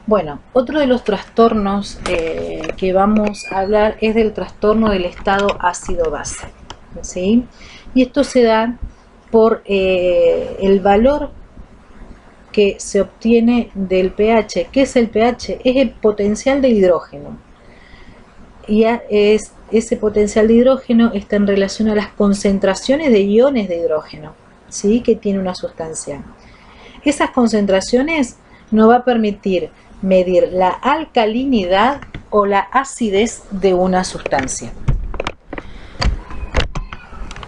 Bueno, otro de los trastornos que vamos a hablar es del trastorno del estado ácido-base, ¿sí? Y esto se da por el valor que se obtiene del pH. ¿Qué es el pH? Es el potencial del hidrógeno. Y ese potencial de hidrógeno está en relación a las concentraciones de iones de hidrógeno, ¿sí? Que tiene una sustancia. Esas concentraciones nos va a permitir medir la alcalinidad o la acidez de una sustancia.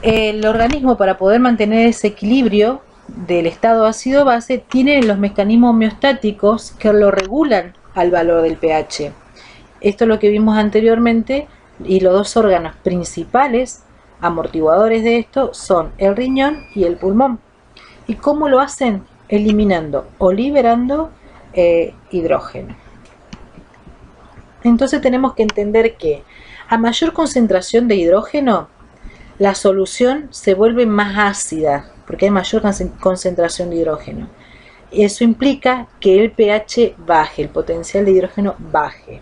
El organismo, para poder mantener ese equilibrio del estado ácido-base, tiene los mecanismos homeostáticos que lo regulan al valor del pH. Esto es lo que vimos anteriormente, y los dos órganos principales amortiguadores de esto son el riñón y el pulmón. ¿Y cómo lo hacen? Eliminando o liberando hidrógeno. Entonces tenemos que entender que a mayor concentración de hidrógeno, la solución se vuelve más ácida, porque hay mayor concentración de hidrógeno. Eso implica que el pH baje, el potencial de hidrógeno baje.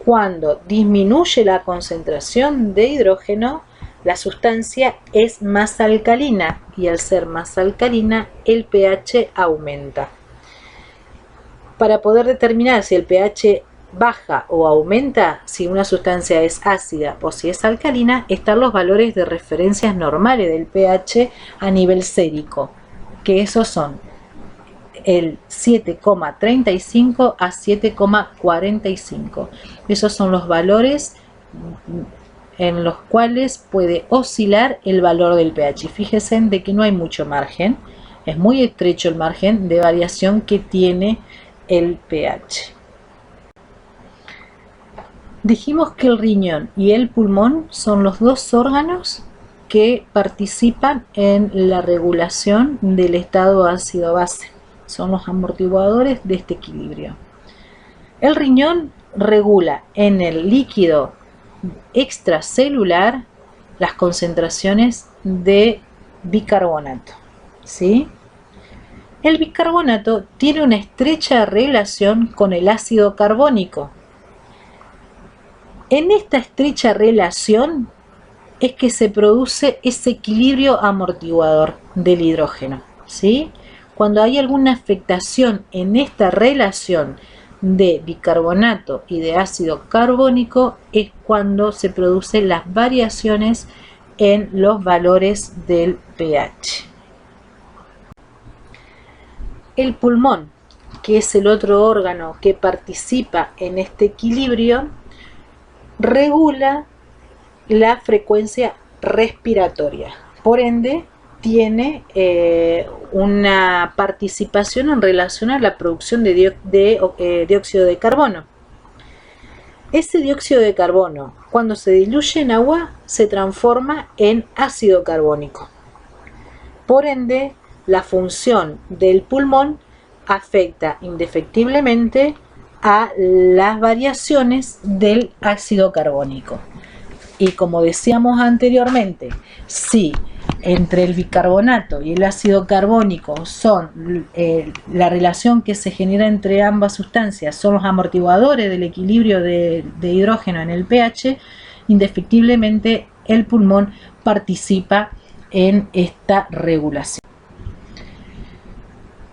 Cuando disminuye la concentración de hidrógeno, la sustancia es más alcalina, y al ser más alcalina, el pH aumenta. Para poder determinar si el pH baja o aumenta, si una sustancia es ácida o si es alcalina, están los valores de referencias normales del pH a nivel sérico, que esos son el 7,35 a 7,45. Esos son los valores en los cuales puede oscilar el valor del pH. Fíjense de que no hay mucho margen, es muy estrecho el margen de variación que tiene el pH. Dijimos que el riñón y el pulmón son los dos órganos que participan en la regulación del estado ácido-base. Son los amortiguadores de este equilibrio. El riñón regula en el líquido extracelular las concentraciones de bicarbonato, ¿sí? El bicarbonato tiene una estrecha relación con el ácido carbónico. En esta estrecha relación es que se produce ese equilibrio amortiguador del hidrógeno, ¿sí? Cuando hay alguna afectación en esta relación de bicarbonato y de ácido carbónico, es cuando se producen las variaciones en los valores del pH. El pulmón, que es el otro órgano que participa en este equilibrio, regula la frecuencia respiratoria. Por ende, tiene una participación en relación a la producción de dióxido de carbono. Ese dióxido de carbono, cuando se diluye en agua, se transforma en ácido carbónico. Por ende, la función del pulmón afecta indefectiblemente a las variaciones del ácido carbónico. Y como decíamos anteriormente, si entre el bicarbonato y el ácido carbónico son la relación que se genera entre ambas sustancias, son los amortiguadores del equilibrio de hidrógeno en el pH, indefectiblemente el pulmón participa en esta regulación.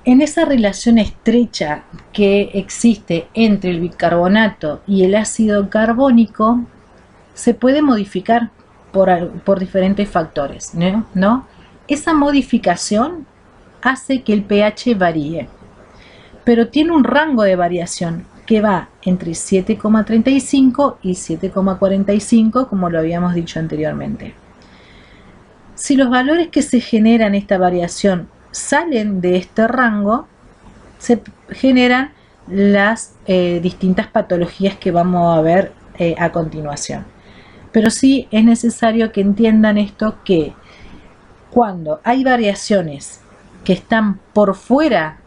En esa relación estrecha que existe entre el bicarbonato y el ácido carbónico, se puede modificar por diferentes factores, ¿no? Esa modificación hace que el pH varíe, pero tiene un rango de variación que va entre 7,35 y 7,45, como lo habíamos dicho anteriormente. Si los valores que se generan esta variación salen de este rango, se generan las distintas patologías que vamos a ver a continuación. Pero sí es necesario que entiendan esto, que cuando hay variaciones que están por fuera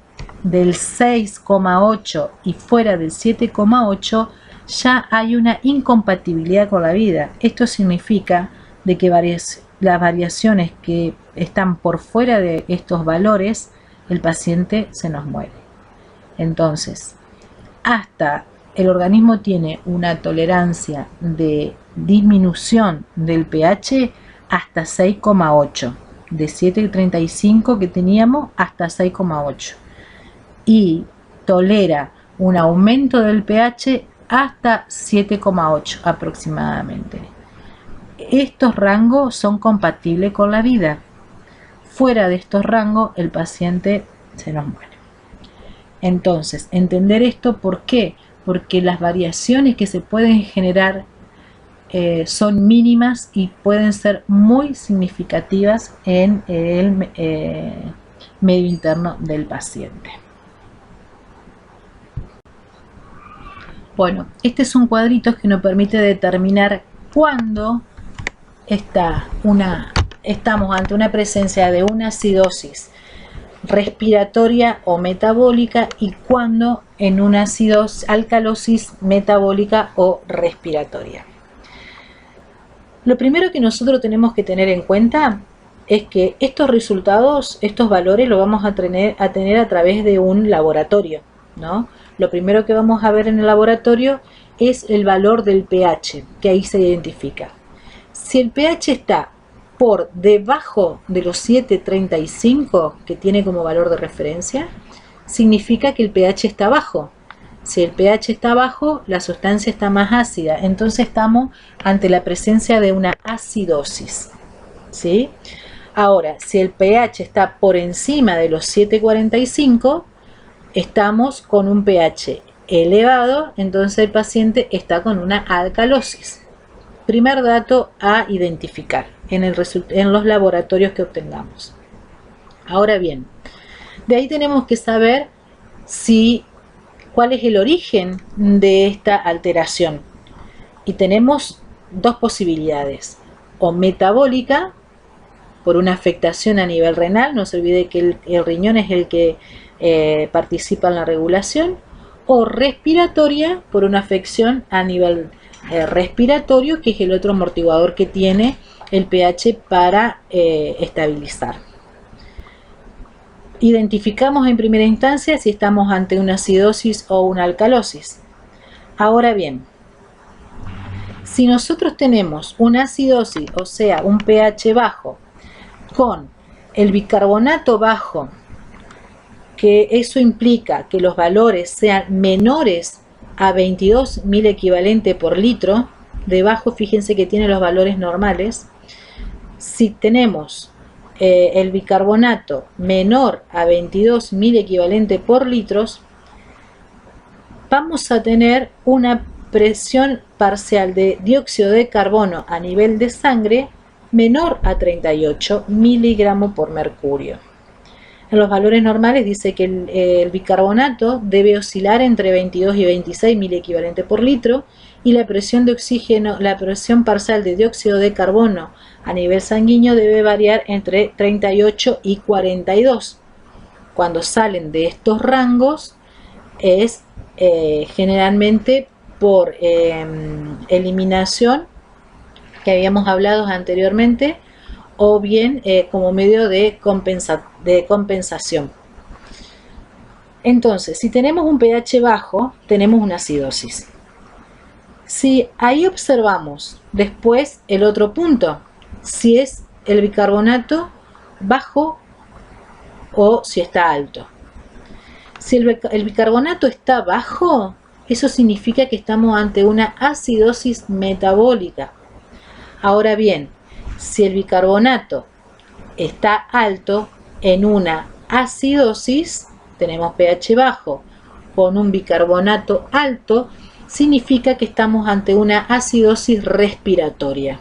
del 6,8 y fuera del 7,8, ya hay una incompatibilidad con la vida. Esto significa de que las variaciones que están por fuera de estos valores, el paciente se nos muere. Entonces, hasta el organismo tiene una tolerancia de disminución del pH hasta 6,8, de 7,35 que teníamos hasta 6,8, y tolera un aumento del pH hasta 7,8 aproximadamente. Estos rangos son compatibles con la vida. Fuera de estos rangos el paciente se nos muere. Entonces, entender esto, ¿por qué? Porque las variaciones que se pueden generar son mínimas y pueden ser muy significativas en el medio interno del paciente. Bueno, este es un cuadrito que nos permite determinar cuándo estamos ante una presencia de una acidosis respiratoria o metabólica y cuándo en una alcalosis metabólica o respiratoria. Lo primero que nosotros tenemos que tener en cuenta es que estos resultados, estos valores, los vamos a tener a través de un laboratorio, ¿no? Lo primero que vamos a ver en el laboratorio es el valor del pH, que ahí se identifica. Si el pH está por debajo de los 7,35 que tiene como valor de referencia, significa que el pH está bajo. Si el pH está bajo, la sustancia está más ácida, entonces estamos ante la presencia de una acidosis, ¿sí? Ahora, si el pH está por encima de los 7,45, estamos con un pH elevado, entonces el paciente está con una alcalosis. Primer dato a identificar en los laboratorios que obtengamos. Ahora bien, de ahí tenemos que saber cuál es el origen de esta alteración. Y tenemos dos posibilidades: o metabólica, por una afectación a nivel renal, no se olvide que el riñón es el que participa en la regulación, o respiratoria, por una afección a nivel respiratorio, que es el otro amortiguador que tiene el pH para estabilizar. Identificamos en primera instancia si estamos ante una acidosis o una alcalosis. Ahora bien, si nosotros tenemos una acidosis, o sea, un pH bajo, con el bicarbonato bajo, que eso implica que los valores sean menores a 22 mil equivalente por litro, debajo fíjense que tiene los valores normales. Si tenemos el bicarbonato menor a 22 mil equivalente por litros, vamos a tener una presión parcial de dióxido de carbono a nivel de sangre menor a 38 miligramos por mercurio. En los valores normales dice que el bicarbonato debe oscilar entre 22 y 26 mil equivalente por litro, y la presión de oxígeno, la presión parcial de dióxido de carbono a nivel sanguíneo debe variar entre 38 y 42. Cuando salen de estos rangos es generalmente por eliminación, que habíamos hablado anteriormente, o bien como medio de compensación. Entonces, si tenemos un pH bajo, tenemos una acidosis. Si ahí observamos después el otro punto, si es el bicarbonato bajo o si está alto. Si el bicarbonato está bajo, eso significa que estamos ante una acidosis metabólica. Ahora bien, si el bicarbonato está alto, en una acidosis, tenemos pH bajo con un bicarbonato alto, significa que estamos ante una acidosis respiratoria.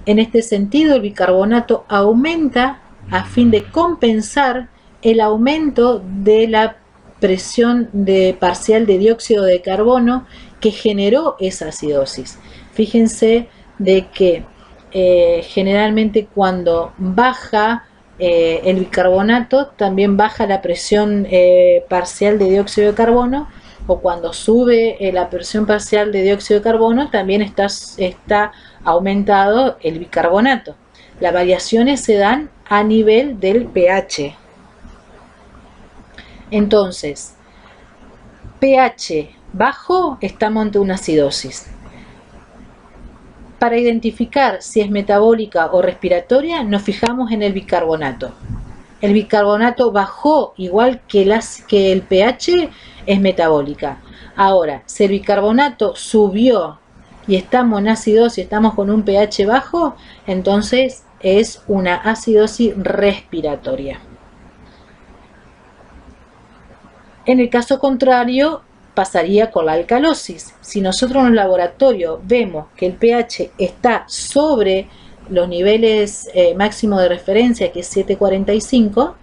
En este sentido, el bicarbonato aumenta a fin de compensar el aumento de la presión parcial de dióxido de carbono que generó esa acidosis. Fíjense de que generalmente cuando baja el bicarbonato, también baja la presión parcial de dióxido de carbono, o cuando sube la presión parcial de dióxido de carbono, también está aumentado el bicarbonato. Las variaciones se dan a nivel del pH. Entonces, pH bajo, estamos ante una acidosis. Para identificar si es metabólica o respiratoria, nos fijamos en el bicarbonato. El bicarbonato bajó igual que el pH, es metabólica. Ahora, si el bicarbonato subió y estamos en acidosis, estamos con un pH bajo, entonces es una acidosis respiratoria. En el caso contrario, pasaría con la alcalosis. Si nosotros en el laboratorio vemos que el pH está sobre los niveles máximos de referencia, que es 7,45,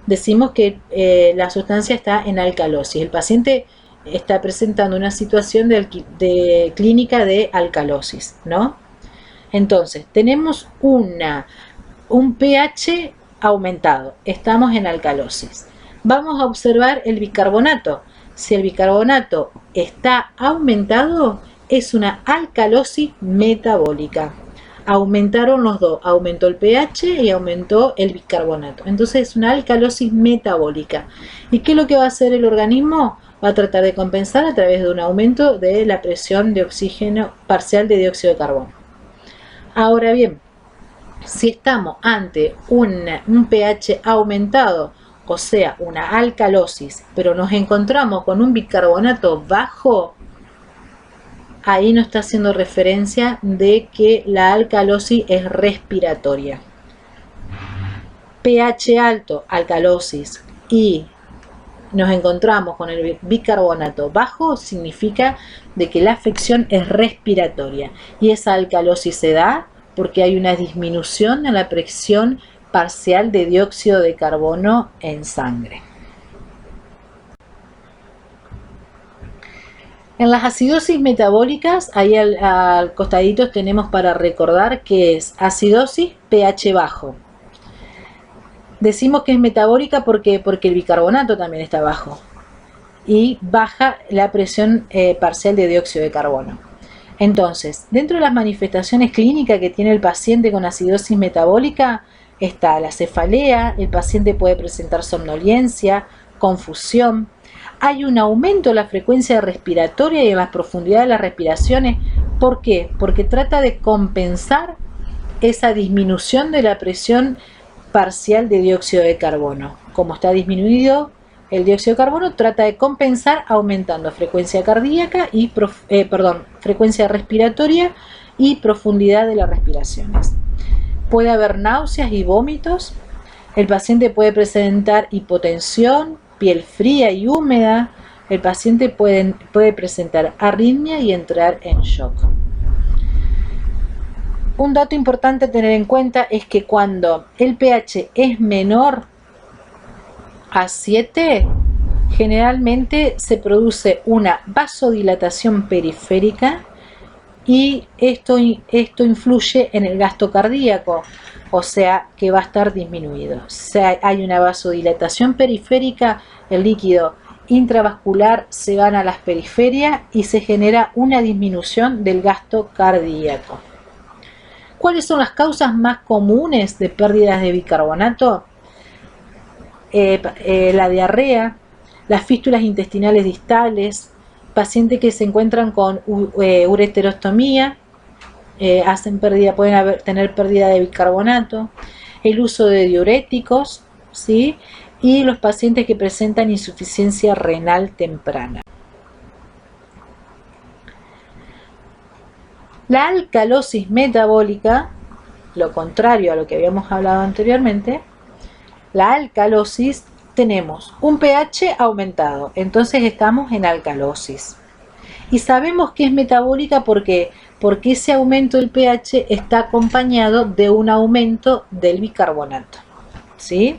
decimos que la sustancia está en alcalosis. El paciente está presentando una situación de clínica de alcalosis, ¿no? Entonces, tenemos un pH aumentado, estamos en alcalosis. Vamos a observar el bicarbonato. Si el bicarbonato está aumentado, es una alcalosis metabólica. Aumentaron los dos, aumentó el pH y aumentó el bicarbonato. Entonces es una alcalosis metabólica. ¿Y qué es lo que va a hacer el organismo? Va a tratar de compensar a través de un aumento de la presión de oxígeno parcial de dióxido de carbono. Ahora bien, si estamos ante un pH aumentado, o sea, una alcalosis, pero nos encontramos con un bicarbonato bajo, ahí nos está haciendo referencia de que la alcalosis es respiratoria. pH alto, alcalosis, y nos encontramos con el bicarbonato bajo, significa de que la afección es respiratoria. Y esa alcalosis se da porque hay una disminución en la presión parcial de dióxido de carbono en sangre. En las acidosis metabólicas, ahí al costadito tenemos para recordar que es acidosis pH bajo. Decimos que es metabólica porque el bicarbonato también está bajo y baja la presión parcial de dióxido de carbono. Entonces, dentro de las manifestaciones clínicas que tiene el paciente con acidosis metabólica está la cefalea, el paciente puede presentar somnolencia, confusión. Hay un aumento de la frecuencia respiratoria y en la profundidad de las respiraciones. ¿Por qué? Porque trata de compensar esa disminución de la presión parcial de dióxido de carbono. Como está disminuido el dióxido de carbono, trata de compensar aumentando frecuencia cardíaca y frecuencia respiratoria y profundidad de las respiraciones. Puede haber náuseas y vómitos. El paciente puede presentar hipotensión, piel fría y húmeda. El paciente puede presentar arritmia y entrar en shock. Un dato importante a tener en cuenta es que cuando el pH es menor a 7, generalmente se produce una vasodilatación periférica y esto influye en el gasto cardíaco, o sea que va a estar disminuido. O sea, hay una vasodilatación periférica, el líquido intravascular se van a las periferias y se genera una disminución del gasto cardíaco. ¿Cuáles son las causas más comunes de pérdidas de bicarbonato? La diarrea, las fístulas intestinales distales, pacientes que se encuentran con ureterostomía, pueden tener pérdida de bicarbonato, el uso de diuréticos, ¿sí? Y los pacientes que presentan insuficiencia renal temprana. La alcalosis metabólica, lo contrario a lo que habíamos hablado anteriormente, la alcalosis, tenemos un pH aumentado, entonces estamos en alcalosis. Y sabemos que es metabólica porque ese aumento del pH está acompañado de un aumento del bicarbonato, ¿sí?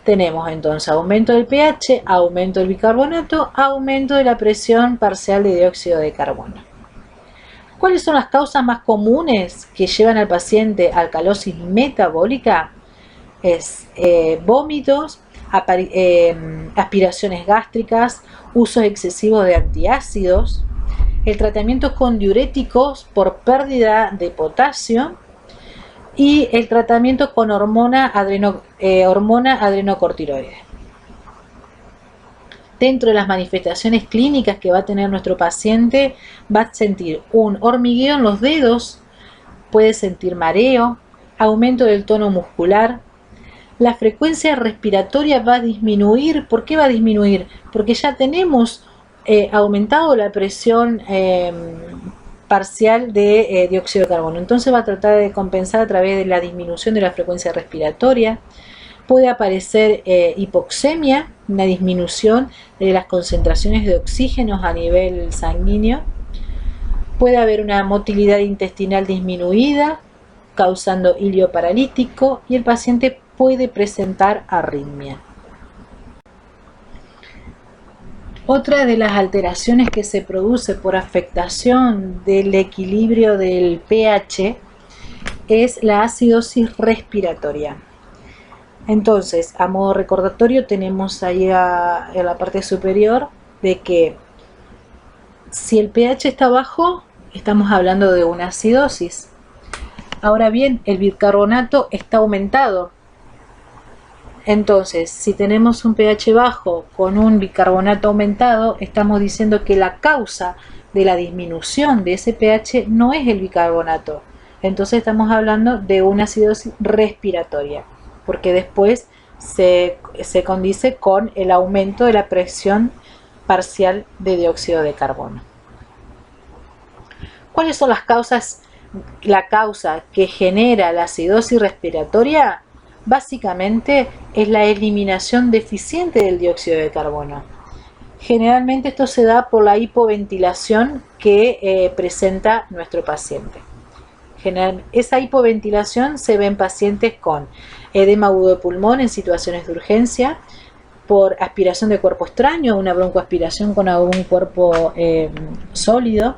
Tenemos entonces aumento del pH, aumento del bicarbonato, aumento de la presión parcial de dióxido de carbono. ¿Cuáles son las causas más comunes que llevan al paciente a alcalosis metabólica? Es vómitos, aspiraciones gástricas, usos excesivos de antiácidos, el tratamiento con diuréticos por pérdida de potasio y el tratamiento con hormona adrenocorticoide. Dentro de las manifestaciones clínicas que va a tener nuestro paciente, va a sentir un hormigueo en los dedos, puede sentir mareo, aumento del tono muscular. La frecuencia respiratoria va a disminuir. ¿Por qué va a disminuir? Porque ya tenemos aumentado la presión parcial de dióxido de carbono. Entonces va a tratar de compensar a través de la disminución de la frecuencia respiratoria. Puede aparecer hipoxemia, una disminución de las concentraciones de oxígeno a nivel sanguíneo. Puede haber una motilidad intestinal disminuida, causando hilio paralítico, y el paciente puede presentar arritmia. Otra de las alteraciones que se produce por afectación del equilibrio del pH es la acidosis respiratoria. Entonces, a modo recordatorio, tenemos ahí en la parte superior de que si el pH está bajo, estamos hablando de una acidosis. Ahora bien, el bicarbonato está aumentado. Entonces, si tenemos un pH bajo con un bicarbonato aumentado, estamos diciendo que la causa de la disminución de ese pH no es el bicarbonato. Entonces estamos hablando de una acidosis respiratoria, porque después se condice con el aumento de la presión parcial de dióxido de carbono. ¿Cuáles son las causas? La causa que genera la acidosis respiratoria básicamente es la eliminación deficiente del dióxido de carbono. Generalmente esto se da por la hipoventilación que presenta nuestro paciente. Esa hipoventilación se ve en pacientes con edema agudo de pulmón en situaciones de urgencia, por aspiración de cuerpo extraño, una broncoaspiración con algún cuerpo sólido,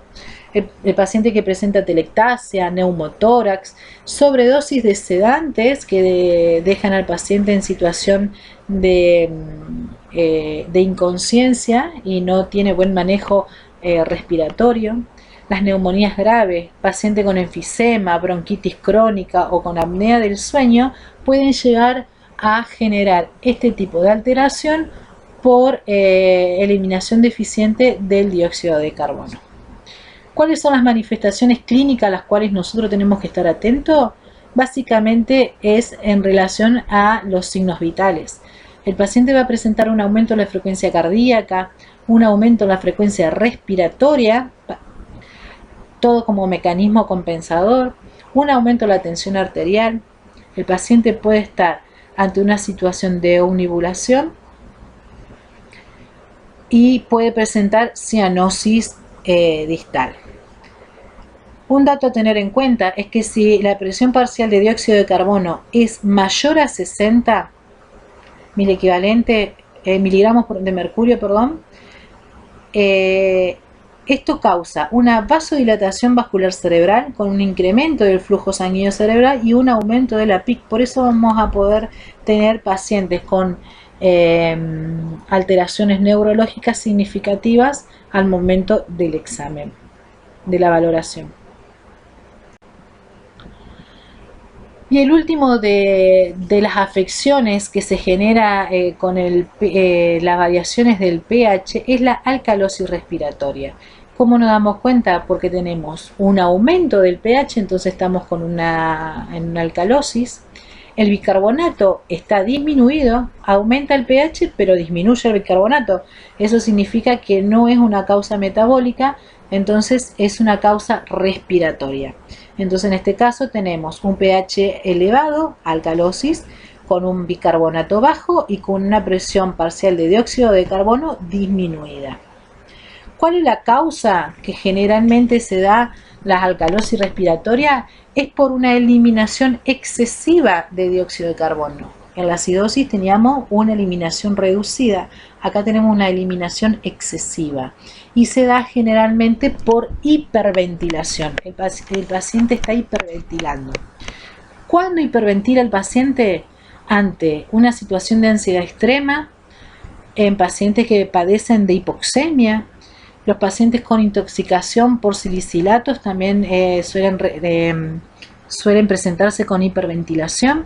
el paciente que presenta telectasia, neumotórax, sobredosis de sedantes que dejan al paciente en situación de inconsciencia y no tiene buen manejo respiratorio. Las neumonías graves, paciente con enfisema, bronquitis crónica o con apnea del sueño pueden llegar a generar este tipo de alteración por eliminación deficiente del dióxido de carbono. ¿Cuáles son las manifestaciones clínicas a las cuales nosotros tenemos que estar atentos? Básicamente es en relación a los signos vitales. El paciente va a presentar un aumento en la frecuencia cardíaca, un aumento en la frecuencia respiratoria, todo como mecanismo compensador, un aumento en la tensión arterial. El paciente puede estar ante una situación de omnibulación y puede presentar cianosis distal. Un dato a tener en cuenta es que si la presión parcial de dióxido de carbono es mayor a 60 miligramos de mercurio, esto causa una vasodilatación vascular cerebral con un incremento del flujo sanguíneo cerebral y un aumento de la PIC. Por eso vamos a poder tener pacientes con alteraciones neurológicas significativas al momento del examen, de la valoración. Y el último de las afecciones que se genera con las variaciones del pH es la alcalosis respiratoria. ¿Cómo nos damos cuenta? Porque tenemos un aumento del pH, entonces estamos en una alcalosis. El bicarbonato está disminuido, aumenta el pH, pero disminuye el bicarbonato. Eso significa que no es una causa metabólica, entonces es una causa respiratoria. Entonces en este caso tenemos un pH elevado, alcalosis, con un bicarbonato bajo y con una presión parcial de dióxido de carbono disminuida. ¿Cuál es la causa que generalmente se da la alcalosis respiratoria? Es por una eliminación excesiva de dióxido de carbono. En la acidosis teníamos una eliminación reducida, acá tenemos una eliminación excesiva y se da generalmente por hiperventilación. El paciente está hiperventilando. ¿Cuándo hiperventila el paciente? Ante una situación de ansiedad extrema, en pacientes que padecen de hipoxemia. Los pacientes con intoxicación por salicilatos también suelen presentarse con hiperventilación.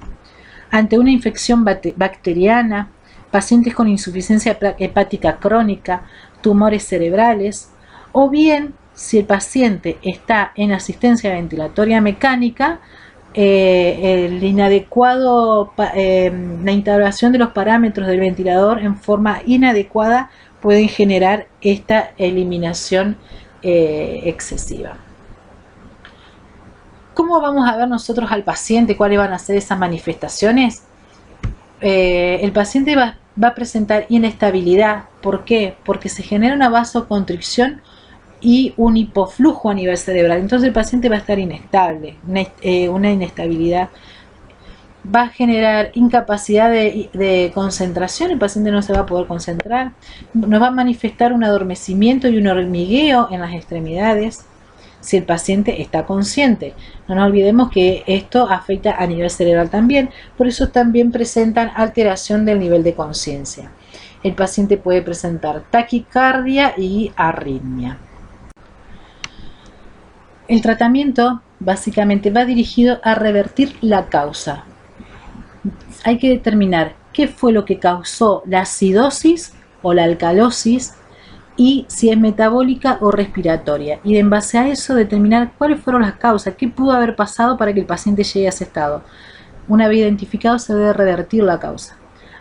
Ante una infección bacteriana, pacientes con insuficiencia hepática crónica, tumores cerebrales, o bien si el paciente está en asistencia ventilatoria mecánica, la integración de los parámetros del ventilador en forma inadecuada pueden generar esta eliminación excesiva. ¿Cómo vamos a ver nosotros al paciente? ¿Cuáles van a ser esas manifestaciones? El paciente va a presentar inestabilidad. ¿Por qué? Porque se genera una vasoconstricción y un hipoflujo a nivel cerebral. Entonces el paciente va a estar inestable, una inestabilidad. Va a generar incapacidad de concentración, el paciente no se va a poder concentrar. Nos va a manifestar un adormecimiento y un hormigueo en las extremidades si el paciente está consciente. No nos olvidemos que esto afecta a nivel cerebral también, por eso también presentan alteración del nivel de conciencia. El paciente puede presentar taquicardia y arritmia. El tratamiento básicamente va dirigido a revertir la causa. Hay que determinar qué fue lo que causó la acidosis o la alcalosis y si es metabólica o respiratoria. Y en base a eso determinar cuáles fueron las causas, qué pudo haber pasado para que el paciente llegue a ese estado. Una vez identificado se debe revertir la causa.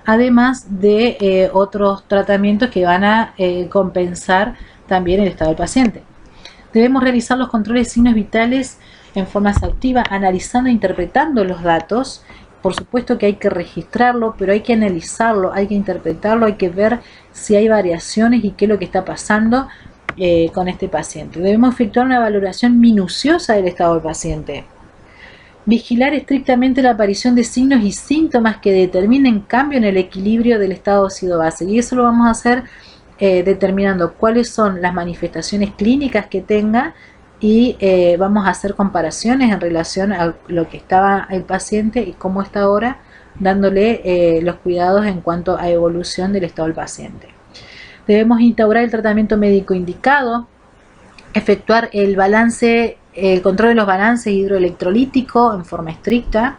Además de otros tratamientos que van a compensar también el estado del paciente. Debemos realizar los controles de signos vitales en forma exhaustiva, analizando e interpretando los datos. Por supuesto que hay que registrarlo, pero hay que analizarlo, hay que interpretarlo, hay que ver si hay variaciones y qué es lo que está pasando con este paciente. Debemos efectuar una valoración minuciosa del estado del paciente. Vigilar estrictamente la aparición de signos y síntomas que determinen cambio en el equilibrio del estado ácido-base. Y eso lo vamos a hacer determinando cuáles son las manifestaciones clínicas que tenga y vamos a hacer comparaciones en relación a lo que estaba el paciente y cómo está ahora, dándole los cuidados en cuanto a evolución del estado del paciente. Debemos instaurar el tratamiento médico indicado, efectuar el control de los balances hidroelectrolíticos en forma estricta,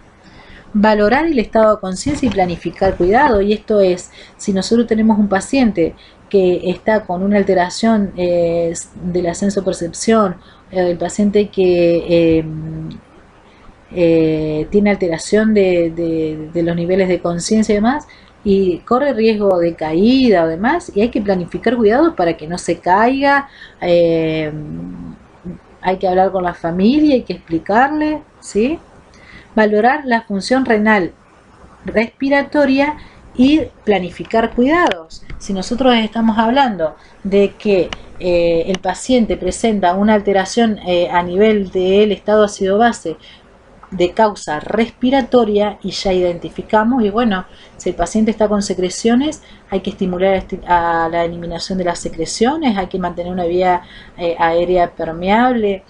valorar el estado de conciencia y planificar cuidado. Y esto es, si nosotros tenemos un paciente que está con una alteración de la sensopercepción, el paciente que tiene alteración de los niveles de conciencia y demás, y corre riesgo de caída o demás, y hay que planificar cuidados para que no se caiga. Hay que hablar con la familia, hay que explicarle, ¿sí? Valorar la función renal respiratoria y planificar cuidados. Si nosotros estamos hablando de que el paciente presenta una alteración a nivel del estado ácido-base de causa respiratoria y ya identificamos, y bueno, si el paciente está con secreciones, hay que estimular a la eliminación de las secreciones, hay que mantener una vía aérea permeable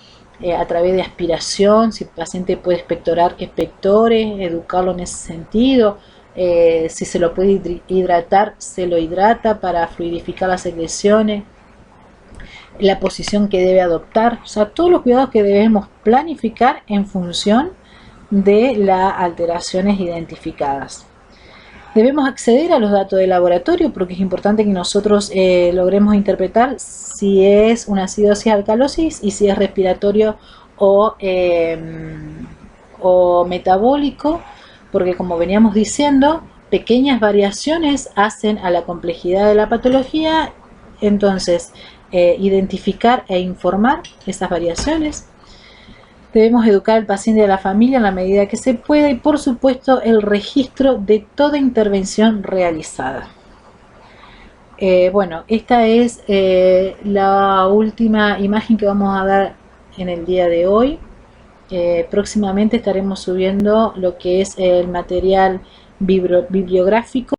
a través de aspiración. Si el paciente puede expectorar, que expectore, educarlo en ese sentido. Si se lo puede hidratar, se lo hidrata para fluidificar las secreciones, la posición que debe adoptar, o sea, todos los cuidados que debemos planificar en función de las alteraciones identificadas. Debemos acceder a los datos del laboratorio porque es importante que nosotros logremos interpretar si es una acidosis alcalosis y si es respiratorio o metabólico, porque como veníamos diciendo, pequeñas variaciones hacen a la complejidad de la patología. Entonces, identificar e informar esas variaciones. Debemos educar al paciente y a la familia en la medida que se pueda, y por supuesto el registro de toda intervención realizada. Bueno, esta es la última imagen que vamos a dar en el día de hoy. Próximamente estaremos subiendo lo que es el material bibliográfico.